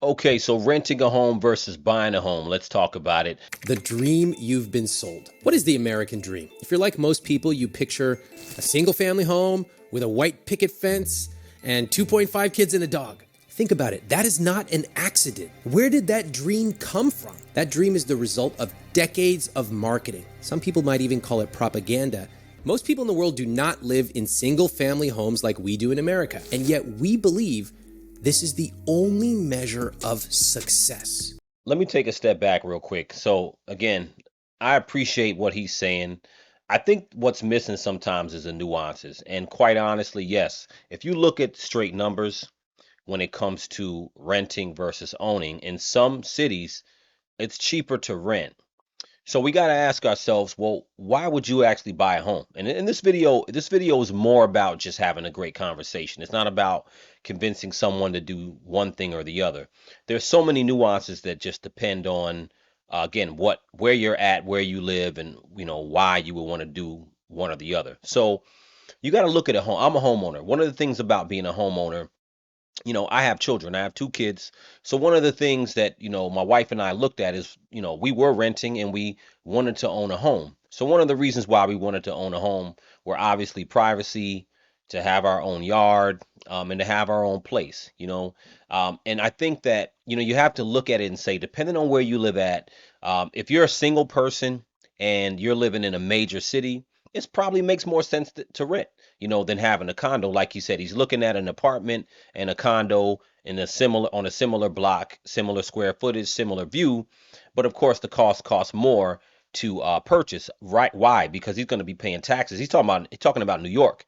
Okay, so renting a home versus buying a home. Let's talk about it. The dream you've been sold. What is the American dream? If you're like most people, you picture a single family home with a white picket fence and 2.5 kids and a dog. Think about it. That is not an accident. Where did that dream come from? That dream is the result of decades of marketing. Some people might even call it propaganda. Most people in the world do not live in single family homes like we do in America. And yet we believe this is the only measure of success. Let me take a step back real quick. So, again, I appreciate what he's saying. I think what's missing sometimes is the nuances. And quite honestly, yes, if you look at straight numbers when it comes to renting versus owning, in some cities, it's cheaper to rent. So we got to ask ourselves, well, why would you actually buy a home? And in this video is more about just having a great conversation. It's not about convincing someone to do one thing or the other. There's so many nuances that just depend on, again, where you're at, where you live, and why you would want to do one or the other. So you got to look at a home. I'm a homeowner. One of the things about being a homeowner, I have children. I have two kids. So one of the things that, my wife and I looked at is, we were renting and we wanted to own a home. So one of the reasons why we wanted to own a home were obviously privacy, to have our own yard, and to have our own place, and I think that, you have to look at it and say, depending on where you live at, if you're a single person and you're living in a major city, it probably makes more sense to rent, than having a condo. Like you said, he's looking at an apartment and a condo on a similar block, similar square footage, similar view. But of course, the costs more to purchase. Right? Why? Because he's going to be paying taxes. He's talking about New York,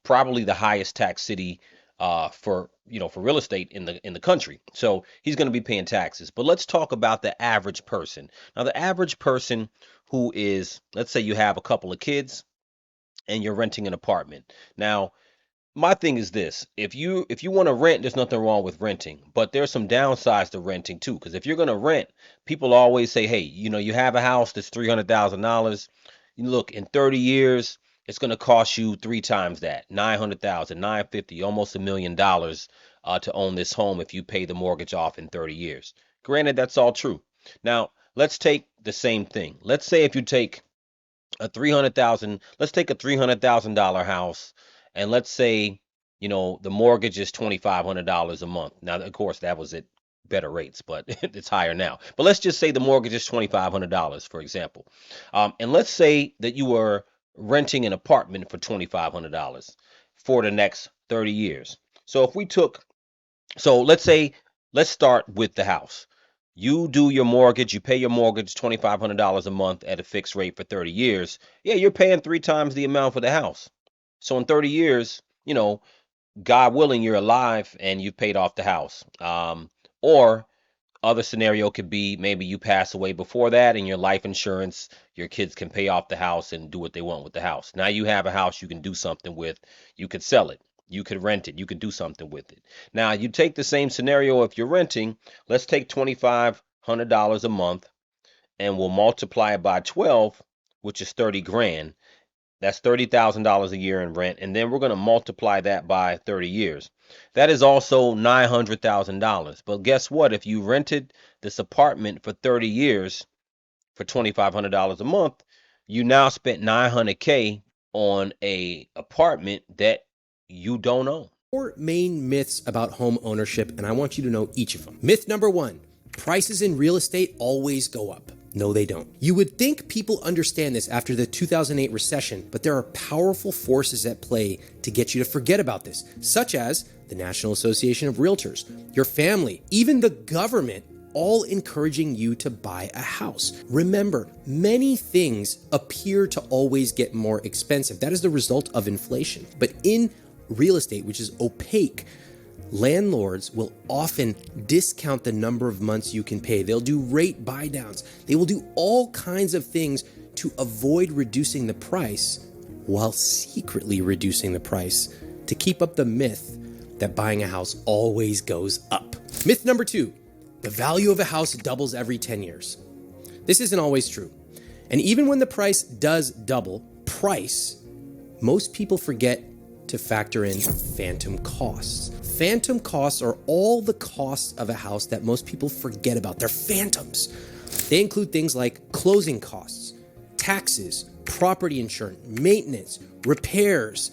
probably the highest tax city for real estate in the country. So he's going to be paying taxes. But let's talk about the average person. Now, the average person who is, let's say you have a couple of kids and you're renting an apartment. Now, my thing is this: if you want to rent, there's nothing wrong with renting, but there's some downsides to renting too. Because if you're going to rent, people always say, hey, you have a house that's $300,000. Look, in 30 years, it's going to cost you three times that, 900,000, 950, almost $1 million, to own this home if you pay the mortgage off in 30 years. Granted, that's all true. Now, let's take the same thing. Let's say if you take let's take a $300,000 house, and let's say, the mortgage is $2,500 a month. Now, of course, that was at better rates, but it's higher now. But let's just say the mortgage is $2,500, for example. And let's say that you were renting an apartment for $2,500 for the next 30 years. So if we took, so let's start with the house. You do your mortgage, you pay your mortgage $2,500 a month at a fixed rate for 30 years. Yeah, you're paying three times the amount for the house. So in 30 years, God willing, you're alive and you've paid off the house. Or other scenario could be maybe you pass away before that, and your life insurance, your kids can pay off the house and do what they want with the house. Now you have a house you can do something with. You could sell it. You could rent it. You could do something with it. Now you take the same scenario if you're renting. Let's take $2,500 a month and we'll multiply it by 12, which is 30 grand. That's $30,000 a year in rent. And then we're going to multiply that by 30 years. That is also $900,000. But guess what? If you rented this apartment for 30 years for $2,500 a month, you now spent 900K on a apartment that you don't own. Four main myths about home ownership, and I want you to know each of them. Myth number one: prices in real estate always go up. No, they don't. You would think people understand this after the 2008 recession, but there are powerful forces at play to get you to forget about this, such as the National Association of Realtors, your family, even the government, all encouraging you to buy a house. Remember, many things appear to always get more expensive. That is the result of inflation. But in real estate, which is opaque, landlords will often discount the number of months you can pay. They'll do rate buy downs. They will do all kinds of things to avoid reducing the price while secretly reducing the price to keep up the myth that buying a house always goes up. Myth number two: the value of a house doubles every 10 years. This isn't always true. And even when the price does double, most people forget to factor in phantom costs. Phantom costs are all the costs of a house that most people forget about. They're phantoms. They include things like closing costs, taxes, property insurance, maintenance, repairs,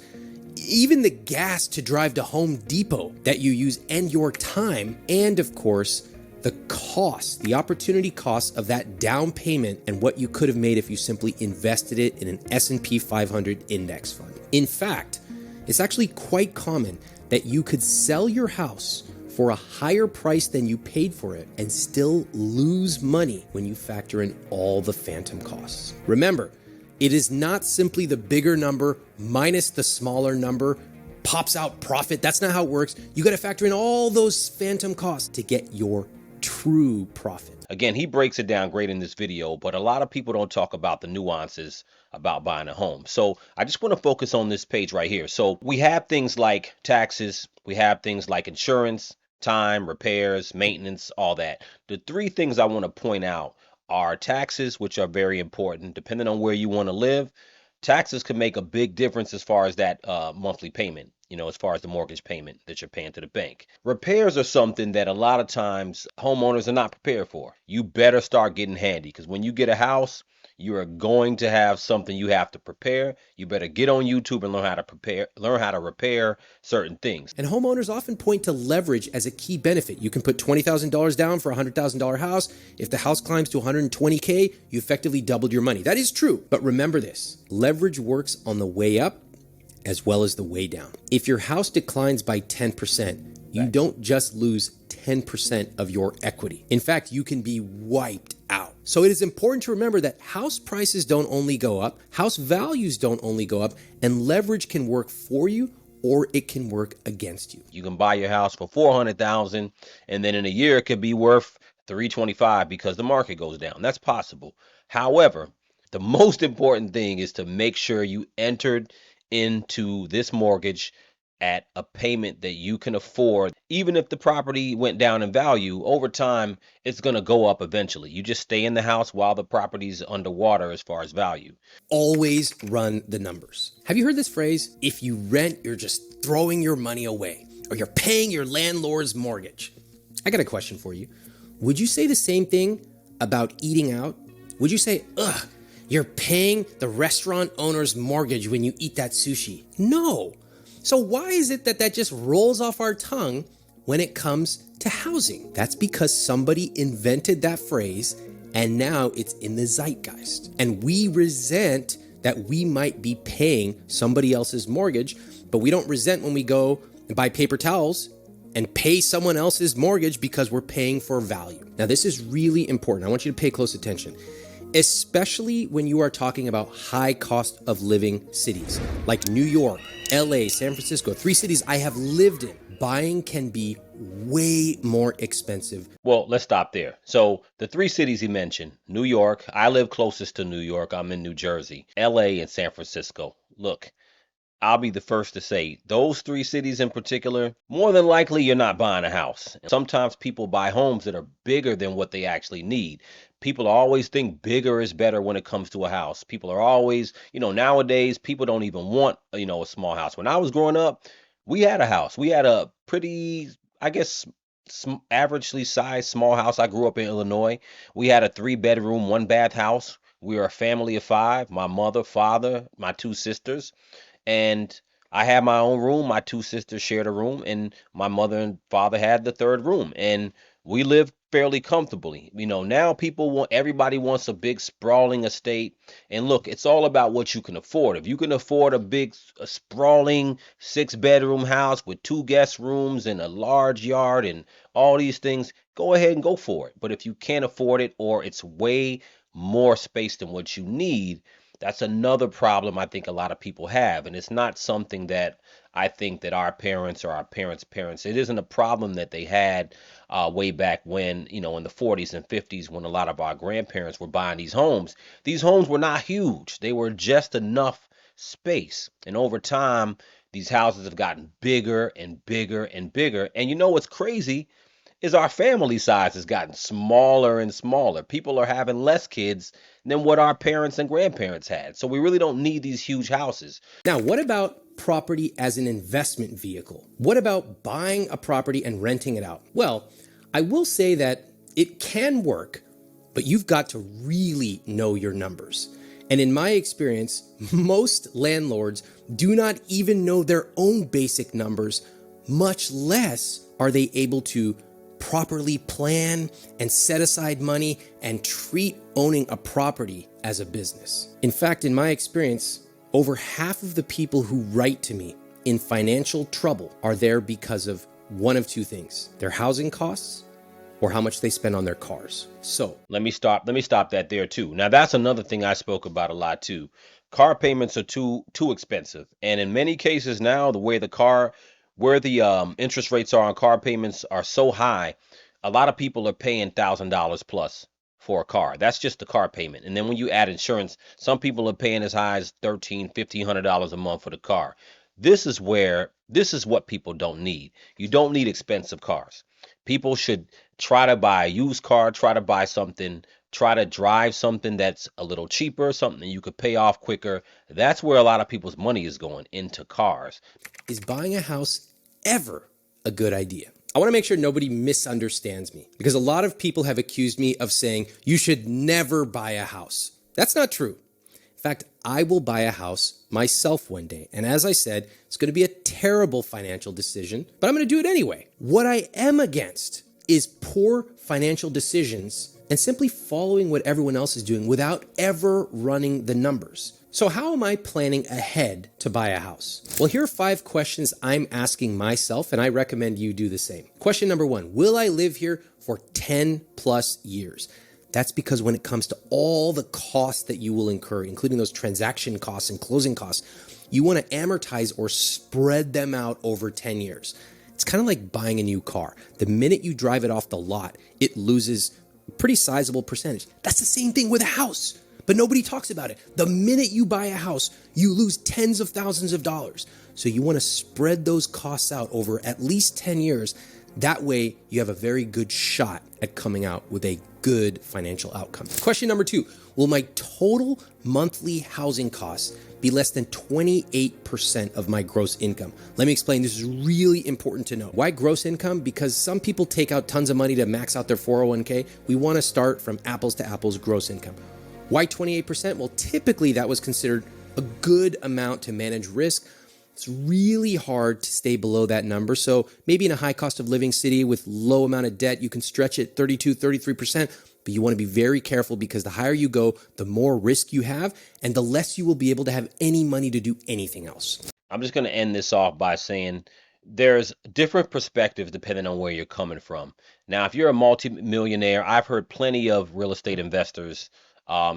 even the gas to drive to Home Depot that you use, and your time, and of course, the cost, the opportunity cost of that down payment and what you could have made if you simply invested it in an S&P 500 index fund. In fact, it's actually quite common that you could sell your house for a higher price than you paid for it and still lose money when you factor in all the phantom costs. Remember, it is not simply the bigger number minus the smaller number pops out profit. That's not how it works. You got to factor in all those phantom costs to get your true profit. Again, he breaks it down great in this video, but a lot of people don't talk about the nuances about buying a home. So I just want to focus on this page right here. So we have things like taxes, we have things like insurance, time, repairs, maintenance, all that. The three things I want to point out are taxes, which are very important. Depending on where you want to live, taxes can make a big difference as far as that monthly payment, as far as the mortgage payment that you're paying to the bank. Repairs are something that a lot of times homeowners are not prepared for. You better start getting handy, because when you get a house, you are going to have something you have to prepare. You better get on YouTube and learn how to repair certain things. And homeowners often point to leverage as a key benefit. You can put $20,000 down for a $100,000 house. If the house climbs to $120K, you effectively doubled your money. That is true. But remember this, leverage works on the way up as well as the way down. If your house declines by 10%, you don't just lose 10% of your equity. In fact, you can be wiped out. So it is important to remember that house prices don't only go up, house values don't only go up, and leverage can work for you or it can work against you. You can buy your house for $400,000 and then in a year it could be worth $325 because the market goes down. That's possible. However, the most important thing is to make sure you entered into this mortgage at a payment that you can afford. Even if the property went down in value, over time, it's going to go up eventually. You just stay in the house while the property's underwater as far as value. Always run the numbers. Have you heard this phrase? If you rent, you're just throwing your money away, or you're paying your landlord's mortgage. I got a question for you. Would you say the same thing about eating out? Would you say, ugh, you're paying the restaurant owner's mortgage when you eat that sushi? No. So why is it that just rolls off our tongue when it comes to housing? That's because somebody invented that phrase and now it's in the zeitgeist. And we resent that we might be paying somebody else's mortgage, but we don't resent when we go and buy paper towels and pay someone else's mortgage because we're paying for value. Now, this is really important. I want you to pay close attention, especially when you are talking about high cost of living cities like New York, LA, San Francisco, 3 cities I have lived in. Buying can be way more expensive. Well, let's stop there. So the 3 cities he mentioned, New York, I live closest to New York. I'm in New Jersey, LA, and San Francisco. Look, I'll be the first to say those 3 cities in particular, more than likely you're not buying a house. Sometimes people buy homes that are bigger than what they actually need. People always think bigger is better when it comes to a house. People are always, nowadays people don't even want, a small house. When I was growing up, we had a house. We had a pretty, I guess, averagely sized small house. I grew up in Illinois. We had a 3-bedroom, 1-bath house. We were a family of 5, my mother, father, my 2 sisters. And I had my own room. My 2 sisters shared a room, and my mother and father had the 3rd room. And we lived fairly comfortably. Now everybody wants a big sprawling estate. And look, it's all about what you can afford. If you can afford a sprawling 6-bedroom house with 2 guest rooms and a large yard and all these things, go ahead and go for it. But if you can't afford it, or it's way more space than what you need, that's another problem I think a lot of people have. And it's not something that I think that our parents or our parents' parents, it isn't a problem that they had way back when, in the 40s and 50s, when a lot of our grandparents were buying these homes. These homes were not huge. They were just enough space. And over time, these houses have gotten bigger and bigger and bigger. And what's crazy is our family size has gotten smaller and smaller. People are having less kids than what our parents and grandparents had. So we really don't need these huge houses. Now, what about property as an investment vehicle? What about buying a property and renting it out? Well, I will say that it can work, but you've got to really know your numbers. And in my experience, most landlords do not even know their own basic numbers, much less are they able to properly plan and set aside money and treat owning a property as a business. In fact, in my experience, over half of the people who write to me in financial trouble are there because of one of two things: their housing costs or how much they spend on their cars. So Let me stop that there too. Now that's another thing I spoke about a lot too. Car payments are too expensive. And in many cases now, where the interest rates are on car payments are so high, a lot of people are paying $1,000 plus for a car. That's just the car payment. And then when you add insurance, some people are paying as high as $1,300, $1,500 a month for the car. This is what people don't need. You don't need expensive cars. People should try to buy a used car, try to drive something that's a little cheaper, something you could pay off quicker. That's where a lot of people's money is going, into cars. is buying a house ever a good idea? I want to make sure nobody misunderstands me, because a lot of people have accused me of saying you should never buy a house. That's not true. In fact, I will buy a house myself one day. And as I said, it's going to be a terrible financial decision, but I'm going to do it anyway. What I am against is poor financial decisions and simply following what everyone else is doing without ever running the numbers. So how am I planning ahead to buy a house? Well, here are 5 questions I'm asking myself, and I recommend you do the same. Question number 1, will I live here for 10 plus years? That's because when it comes to all the costs that you will incur, including those transaction costs and closing costs, you want to amortize or spread them out over 10 years. It's kind of like buying a new car. The minute you drive it off the lot, it loses a pretty sizable percentage. That's the same thing with a house, but nobody talks about it. The minute you buy a house, you lose tens of thousands of dollars. So you want to spread those costs out over at least 10 years. That way, you have a very good shot at coming out with a good financial outcome. Question number 2, will my total monthly housing costs be less than 28% of my gross income? Let me explain. This is really important to know. Why gross income? Because some people take out tons of money to max out their 401k. We want to start from apples to apples gross income. Why 28%? Well, typically that was considered a good amount to manage risk. It's really hard to stay below that number. So maybe in a high cost of living city with low amount of debt, you can stretch it 32, 33%, but you want to be very careful because the higher you go, the more risk you have and the less you will be able to have any money to do anything else. I'm just going to end this off by saying there's different perspectives depending on where you're coming from. Now, if you're a multimillionaire, I've heard plenty of real estate investors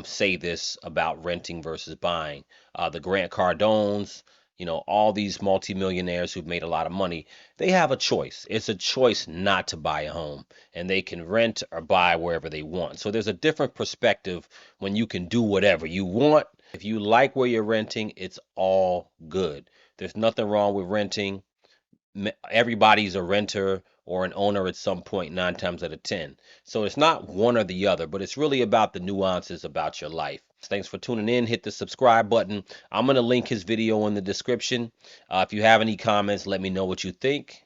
say this about renting versus buying. The Grant Cardones, all these multimillionaires who've made a lot of money, they have a choice. It's a choice not to buy a home, and they can rent or buy wherever they want. So there's a different perspective when you can do whatever you want. If you like where you're renting, it's all good. There's nothing wrong with renting. Everybody's a renter or an owner at some point, 9 times out of 10. So it's not one or the other, but it's really about the nuances about your life. Thanks for tuning in. Hit the subscribe button. I'm going to link his video in the description. If you have any comments, let me know what you think.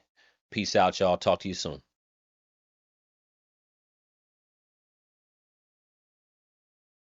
Peace out, y'all. Talk to you soon.